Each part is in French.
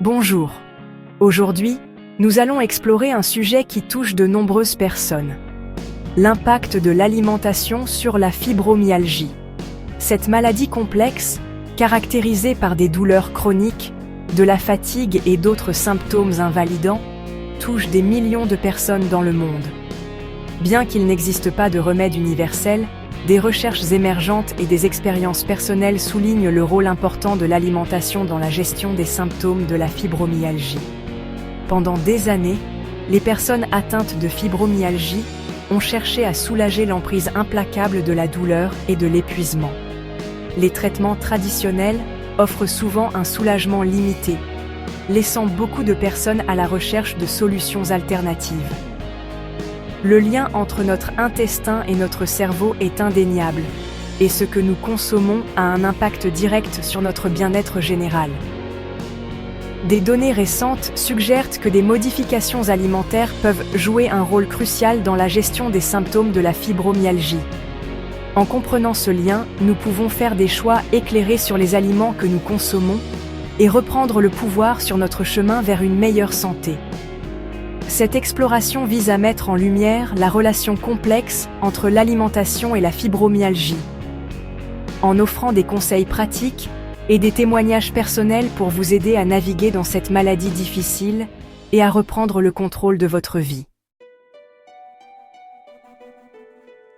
Bonjour. Aujourd'hui, nous allons explorer un sujet qui touche de nombreuses personnes. L'impact de l'alimentation sur la fibromyalgie. Cette maladie complexe, caractérisée par des douleurs chroniques, de la fatigue et d'autres symptômes invalidants, touche des millions de personnes dans le monde. Bien qu'il n'existe pas de remède universel, des recherches émergentes et des expériences personnelles soulignent le rôle important de l'alimentation dans la gestion des symptômes de la fibromyalgie. Pendant des années, les personnes atteintes de fibromyalgie ont cherché à soulager l'emprise implacable de la douleur et de l'épuisement. Les traitements traditionnels offrent souvent un soulagement limité, laissant beaucoup de personnes à la recherche de solutions alternatives. Le lien entre notre intestin et notre cerveau est indéniable, et ce que nous consommons a un impact direct sur notre bien-être général. Des données récentes suggèrent que des modifications alimentaires peuvent jouer un rôle crucial dans la gestion des symptômes de la fibromyalgie. En comprenant ce lien, nous pouvons faire des choix éclairés sur les aliments que nous consommons et reprendre le pouvoir sur notre chemin vers une meilleure santé. Cette exploration vise à mettre en lumière la relation complexe entre l'alimentation et la fibromyalgie, en offrant des conseils pratiques et des témoignages personnels pour vous aider à naviguer dans cette maladie difficile et à reprendre le contrôle de votre vie.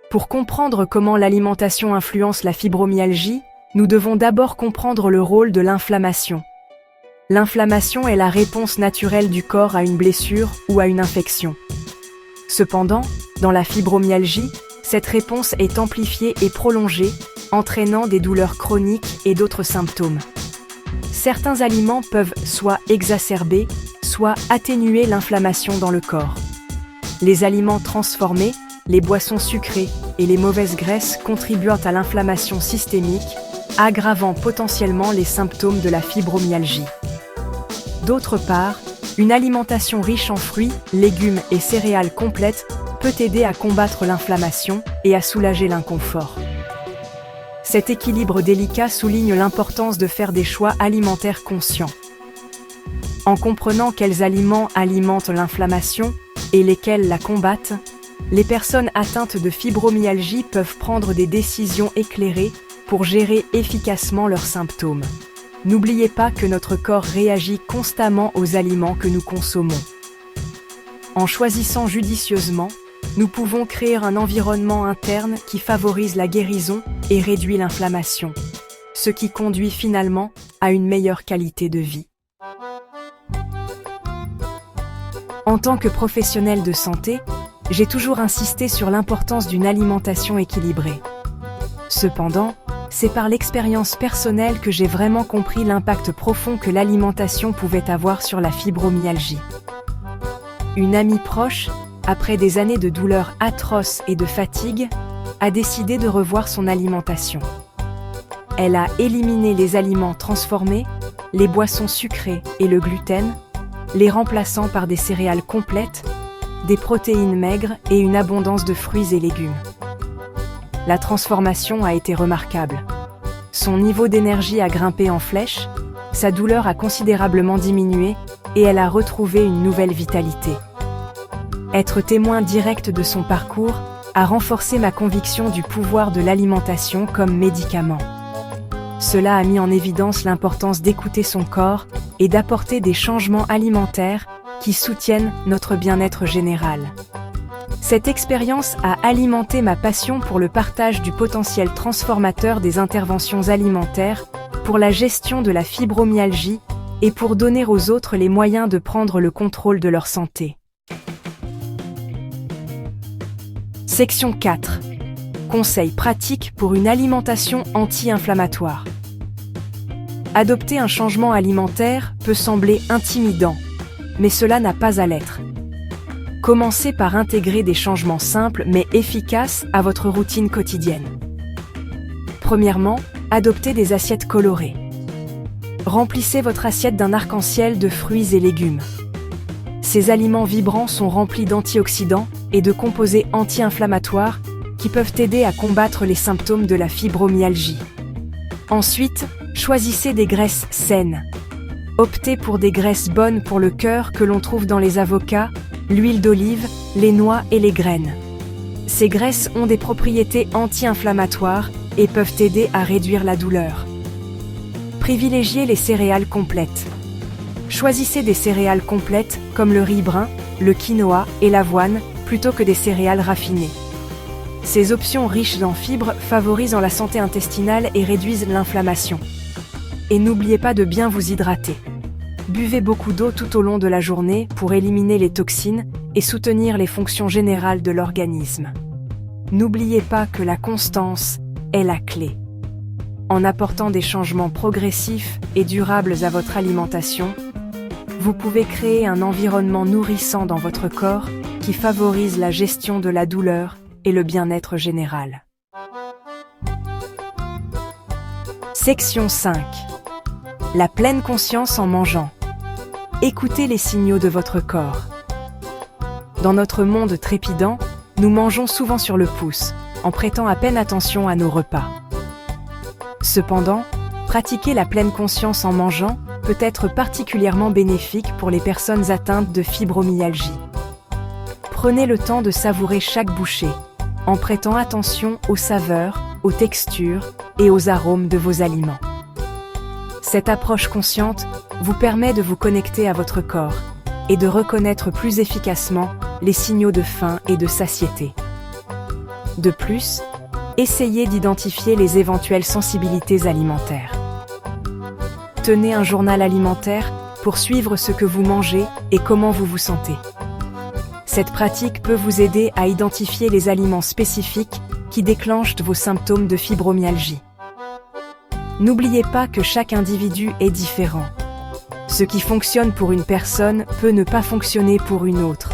Pour comprendre comment l'alimentation influence la fibromyalgie, nous devons d'abord comprendre le rôle de l'inflammation. L'inflammation est la réponse naturelle du corps à une blessure ou à une infection. Cependant, dans la fibromyalgie, cette réponse est amplifiée et prolongée, entraînant des douleurs chroniques et d'autres symptômes. Certains aliments peuvent soit exacerber, soit atténuer l'inflammation dans le corps. Les aliments transformés, les boissons sucrées et les mauvaises graisses contribuent à l'inflammation systémique, aggravant potentiellement les symptômes de la fibromyalgie. D'autre part, une alimentation riche en fruits, légumes et céréales complètes peut aider à combattre l'inflammation et à soulager l'inconfort. Cet équilibre délicat souligne l'importance de faire des choix alimentaires conscients. En comprenant quels aliments alimentent l'inflammation et lesquels la combattent, les personnes atteintes de fibromyalgie peuvent prendre des décisions éclairées pour gérer efficacement leurs symptômes. N'oubliez pas que notre corps réagit constamment aux aliments que nous consommons. En choisissant judicieusement, nous pouvons créer un environnement interne qui favorise la guérison et réduit l'inflammation, ce qui conduit finalement à une meilleure qualité de vie. En tant que professionnel de santé, j'ai toujours insisté sur l'importance d'une alimentation équilibrée. Cependant, c'est par l'expérience personnelle que j'ai vraiment compris l'impact profond que l'alimentation pouvait avoir sur la fibromyalgie. Une amie proche, après des années de douleurs atroces et de fatigue, a décidé de revoir son alimentation. Elle a éliminé les aliments transformés, les boissons sucrées et le gluten, les remplaçant par des céréales complètes, des protéines maigres et une abondance de fruits et légumes. La transformation a été remarquable. Son niveau d'énergie a grimpé en flèche, sa douleur a considérablement diminué et elle a retrouvé une nouvelle vitalité. Être témoin direct de son parcours a renforcé ma conviction du pouvoir de l'alimentation comme médicament. Cela a mis en évidence l'importance d'écouter son corps et d'apporter des changements alimentaires qui soutiennent notre bien-être général. Cette expérience a alimenté ma passion pour le partage du potentiel transformateur des interventions alimentaires, pour la gestion de la fibromyalgie et pour donner aux autres les moyens de prendre le contrôle de leur santé. Section 4. Conseils pratiques pour une alimentation anti-inflammatoire. Adopter un changement alimentaire peut sembler intimidant, mais cela n'a pas à l'être. Commencez par intégrer des changements simples mais efficaces à votre routine quotidienne. Premièrement, adoptez des assiettes colorées. Remplissez votre assiette d'un arc-en-ciel de fruits et légumes. Ces aliments vibrants sont remplis d'antioxydants et de composés anti-inflammatoires qui peuvent aider à combattre les symptômes de la fibromyalgie. Ensuite, choisissez des graisses saines. Optez pour des graisses bonnes pour le cœur que l'on trouve dans les avocats, l'huile d'olive, les noix et les graines. Ces graisses ont des propriétés anti-inflammatoires et peuvent aider à réduire la douleur. Privilégiez les céréales complètes. Choisissez des céréales complètes comme le riz brun, le quinoa et l'avoine plutôt que des céréales raffinées. Ces options riches en fibres favorisent la santé intestinale et réduisent l'inflammation. Et n'oubliez pas de bien vous hydrater. Buvez beaucoup d'eau tout au long de la journée pour éliminer les toxines et soutenir les fonctions générales de l'organisme. N'oubliez pas que la constance est la clé. En apportant des changements progressifs et durables à votre alimentation, vous pouvez créer un environnement nourrissant dans votre corps qui favorise la gestion de la douleur et le bien-être général. Section 5. La pleine conscience en mangeant. Écoutez les signaux de votre corps. Dans notre monde trépidant, nous mangeons souvent sur le pouce, en prêtant à peine attention à nos repas. Cependant, pratiquer la pleine conscience en mangeant peut être particulièrement bénéfique pour les personnes atteintes de fibromyalgie. Prenez le temps de savourer chaque bouchée, en prêtant attention aux saveurs, aux textures et aux arômes de vos aliments. Cette approche consciente vous permet de vous connecter à votre corps et de reconnaître plus efficacement les signaux de faim et de satiété. De plus, essayez d'identifier les éventuelles sensibilités alimentaires. Tenez un journal alimentaire pour suivre ce que vous mangez et comment vous vous sentez. Cette pratique peut vous aider à identifier les aliments spécifiques qui déclenchent vos symptômes de fibromyalgie. N'oubliez pas que chaque individu est différent. Ce qui fonctionne pour une personne peut ne pas fonctionner pour une autre.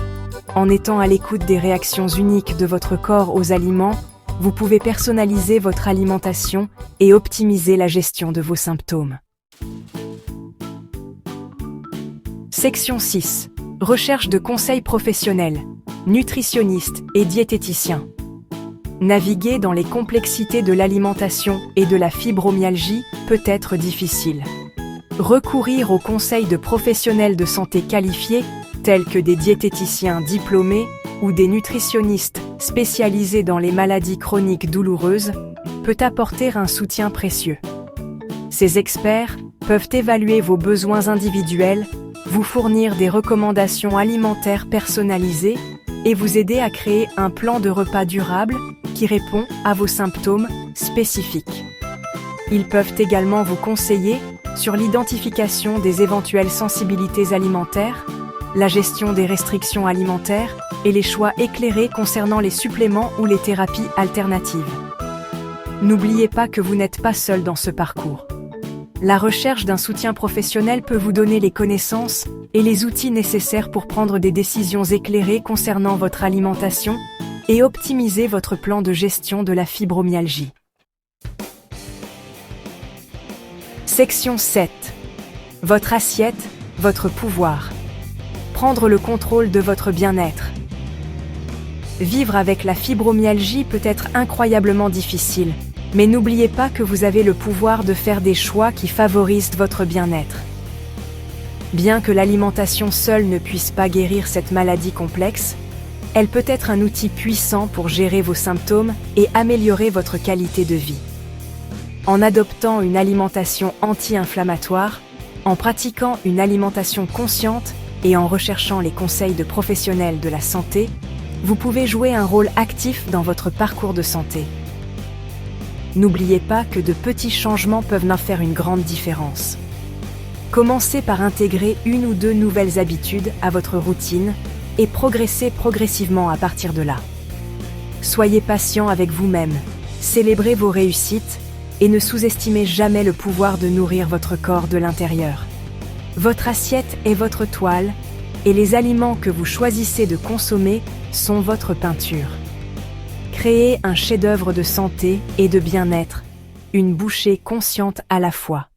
En étant à l'écoute des réactions uniques de votre corps aux aliments, vous pouvez personnaliser votre alimentation et optimiser la gestion de vos symptômes. Section 6. Recherche de conseils professionnels, nutritionnistes et diététiciens. Naviguer dans les complexités de l'alimentation et de la fibromyalgie peut être difficile. Recourir aux conseils de professionnels de santé qualifiés, tels que des diététiciens diplômés ou des nutritionnistes spécialisés dans les maladies chroniques douloureuses, peut apporter un soutien précieux. Ces experts peuvent évaluer vos besoins individuels, vous fournir des recommandations alimentaires personnalisées et vous aider à créer un plan de repas durable qui répond à vos symptômes spécifiques. Ils peuvent également vous conseiller sur l'identification des éventuelles sensibilités alimentaires, la gestion des restrictions alimentaires et les choix éclairés concernant les suppléments ou les thérapies alternatives. N'oubliez pas que vous n'êtes pas seul dans ce parcours. La recherche d'un soutien professionnel peut vous donner les connaissances et les outils nécessaires pour prendre des décisions éclairées concernant votre alimentation et optimiser votre plan de gestion de la fibromyalgie. Section 7. Votre assiette, votre pouvoir. Prendre le contrôle de votre bien-être. Vivre avec la fibromyalgie peut être incroyablement difficile, mais n'oubliez pas que vous avez le pouvoir de faire des choix qui favorisent votre bien-être. Bien que l'alimentation seule ne puisse pas guérir cette maladie complexe, elle peut être un outil puissant pour gérer vos symptômes et améliorer votre qualité de vie. En adoptant une alimentation anti-inflammatoire, en pratiquant une alimentation consciente et en recherchant les conseils de professionnels de la santé, vous pouvez jouer un rôle actif dans votre parcours de santé. N'oubliez pas que de petits changements peuvent en faire une grande différence. Commencez par intégrer une ou deux nouvelles habitudes à votre routine et progressez progressivement à partir de là. Soyez patient avec vous-même, célébrez vos réussites et ne sous-estimez jamais le pouvoir de nourrir votre corps de l'intérieur. Votre assiette est votre toile et les aliments que vous choisissez de consommer sont votre peinture. Créez un chef-d'œuvre de santé et de bien-être, une bouchée consciente à la fois.